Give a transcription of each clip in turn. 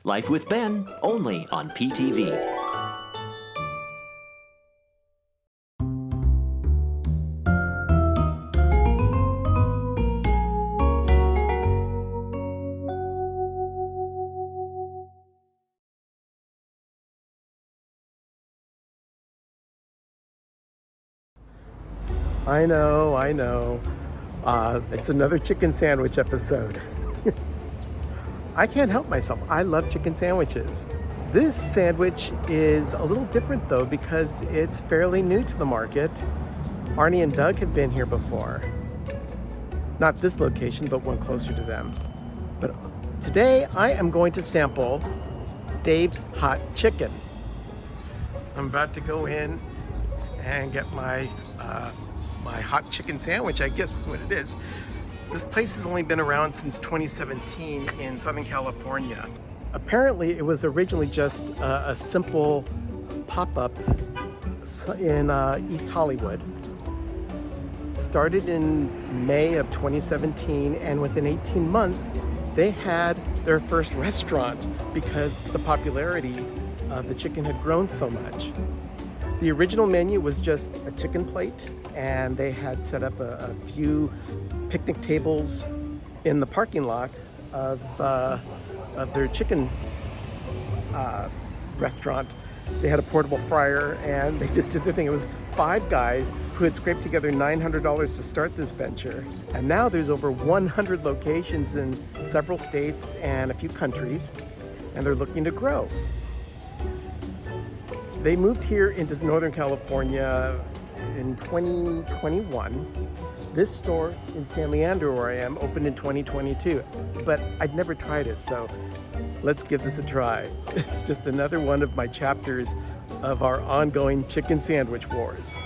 Life with Ben, only on PTV. I know. It's another chicken sandwich episode. I can't help myself. I love chicken sandwiches. This sandwich is a little different though because it's fairly new to the market. Arnie and Doug have been here before. Not this location, but one closer to them. But today I am going to sample Dave's Hot Chicken. I'm about to go in and get my hot chicken sandwich, I guess is what it is. This place has only been around since 2017 in Southern California. Apparently it was originally just a simple pop-up in East Hollywood. Started in May of 2017, and within 18 months they had their first restaurant because the popularity of the chicken had grown so much. The original menu was just a chicken plate, and they had set up a few picnic tables in the parking lot of their chicken restaurant. They had a portable fryer, and they just did their thing. It was 5 guys who had scraped together $900 to start this venture, and now there's over 100 locations in several states and a few countries, and they're looking to grow. They moved here into Northern California in 2021. This store in San Leandro, where I am, opened in 2022, but I'd never tried it, so let's give this a try. It's just another one of my chapters of our ongoing chicken sandwich wars.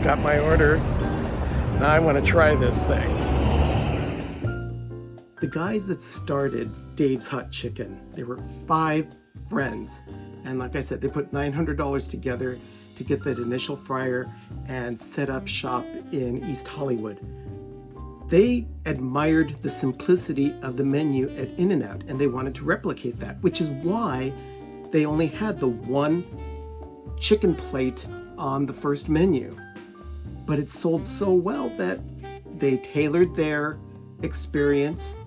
Got my order. Now I want to try this thing. The guys that started Dave's Hot Chicken, they were 5 friends. And like I said, they put $900 together to get that initial fryer and set up shop in East Hollywood. They admired the simplicity of the menu at In-N-Out, and they wanted to replicate that, which is why they only had the one chicken plate on the first menu. But it sold so well that they tailored their experience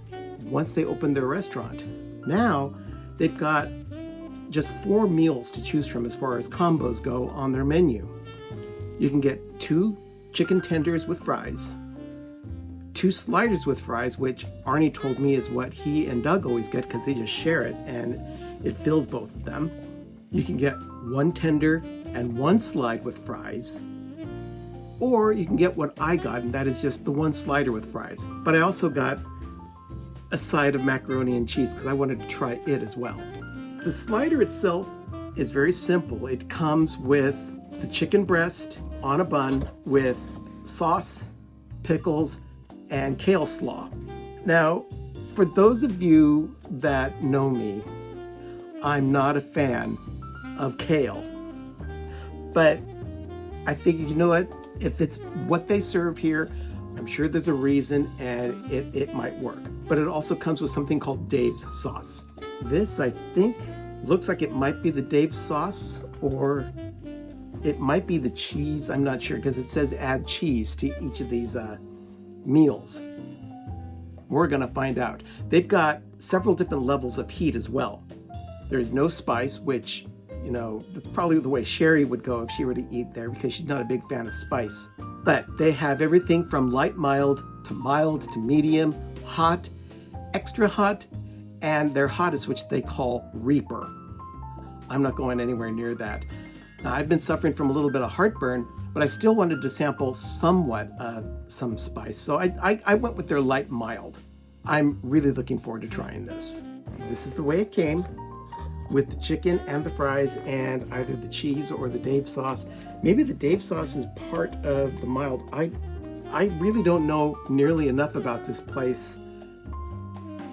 once they opened their restaurant. Now they've got just 4 meals to choose from as far as combos go on their menu. You can get 2 chicken tenders with fries, 2 sliders with fries, which Arnie told me is what he and Doug always get because they just share it and it fills both of them. You can get 1 tender and 1 slide with fries. Or you can get what I got, and that is just the 1 slider with fries. But I also got a side of macaroni and cheese because I wanted to try it as well. The slider itself is very simple. It comes with the chicken breast on a bun with sauce, pickles, and kale slaw. Now, for those of you that know me, I'm not a fan of kale. But I figured, you know what? If it's what they serve here, I'm sure there's a reason and it might work. But it also comes with something called Dave's sauce. This, I think, looks like it might be the Dave's sauce, or it might be the cheese. I'm not sure because it says add cheese to each of these meals. We're gonna find out. They've got several different levels of heat as well. There's no spice, which, you know, that's probably the way Sherry would go if she were to eat there because she's not a big fan of spice. But they have everything from light mild to medium, hot, extra hot, and their hottest, which they call Reaper. I'm not going anywhere near that. Now, I've been suffering from a little bit of heartburn, but I still wanted to sample somewhat of some spice. So I went with their light mild. I'm really looking forward to trying this. This is the way it came, with the chicken and the fries and either the cheese or the Dave sauce. Maybe the Dave sauce is part of the mild. I really don't know nearly enough about this place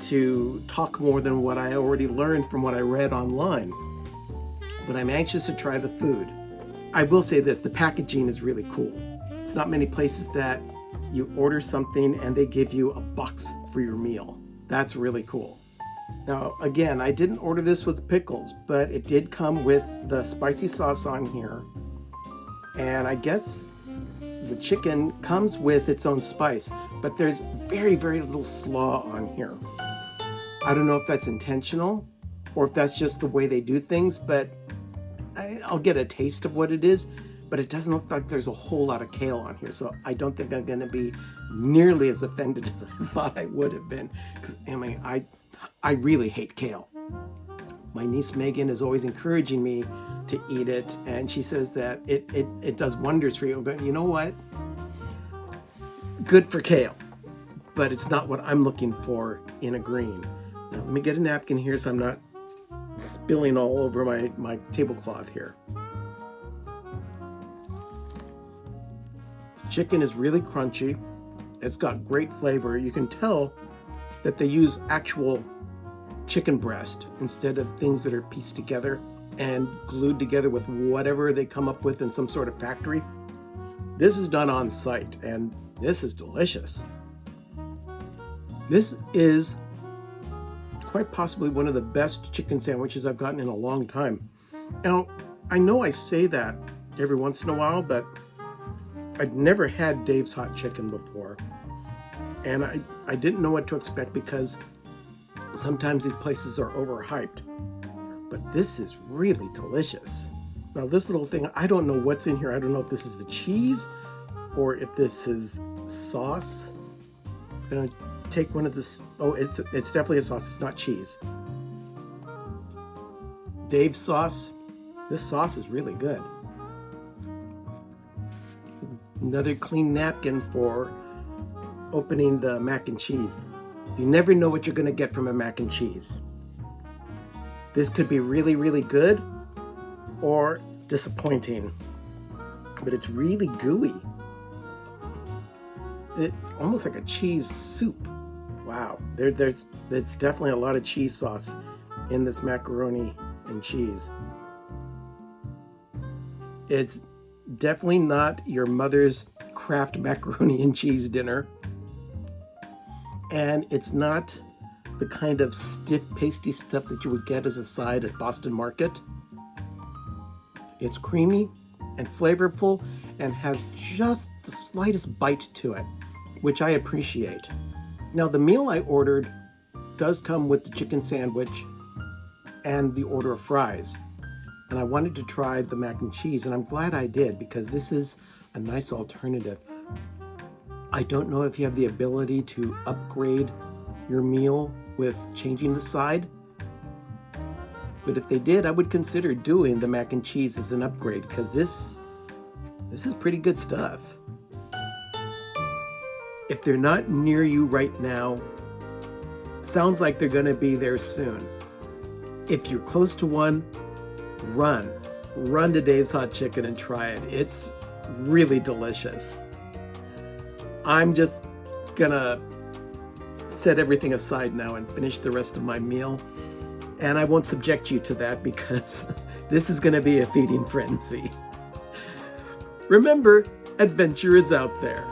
to talk more than what I already learned from what I read online. But I'm anxious to try the food. I will say this, the packaging is really cool. It's not many places that you order something and they give you a box for your meal. That's really cool. Now, again, I didn't order this with pickles, but it did come with the spicy sauce on here. And I guess the chicken comes with its own spice, but there's very, very little slaw on here. I don't know if that's intentional or if that's just the way they do things, but I'll get a taste of what it is, but it doesn't look like there's a whole lot of kale on here. So I don't think I'm going to be nearly as offended as I thought I would have been. Because I really hate kale. My niece Megan is always encouraging me to eat it, and she says that it does wonders for you. But you know what? Good for kale, but it's not what I'm looking for in a green. Now, let me get a napkin here so I'm not spilling all over my tablecloth here. Chicken is really crunchy. It's got great flavor. You can tell that they use actual chicken breast instead of things that are pieced together and glued together with whatever they come up with in some sort of factory. This is done on site, and this is delicious. This is quite possibly one of the best chicken sandwiches I've gotten in a long time. Now, I know I say that every once in a while, but I'd never had Dave's Hot Chicken before. And I didn't know what to expect because sometimes these places are overhyped. But this is really delicious. Now this little thing, I don't know what's in here. I don't know if this is the cheese or if this is sauce. I'm gonna take one of this. Oh, it's definitely a sauce. It's not cheese. Dave's sauce. This sauce is really good. Another clean napkin for opening the mac and cheese. You never know what you're gonna get from a mac and cheese. This could be really, really good or disappointing, but it's really gooey. It's almost like a cheese soup. Wow, there's definitely a lot of cheese sauce in this macaroni and cheese. It's definitely not your mother's Kraft macaroni and cheese dinner, and it's not the kind of stiff, pasty stuff that you would get as a side at Boston Market. It's creamy and flavorful and has just the slightest bite to it, which I appreciate. Now, the meal I ordered does come with the chicken sandwich and the order of fries. And I wanted to try the mac and cheese, and I'm glad I did because this is a nice alternative. I don't know if you have the ability to upgrade your meal with changing the side, but if they did, I would consider doing the mac and cheese as an upgrade because this is pretty good stuff. If they're not near you right now, sounds like they're gonna be there soon. If you're close to one, run to Dave's Hot Chicken and try it. It's really delicious. I'm just gonna set everything aside now and finish the rest of my meal, and I won't subject you to that because this is gonna be a feeding frenzy. Remember, adventure is out there.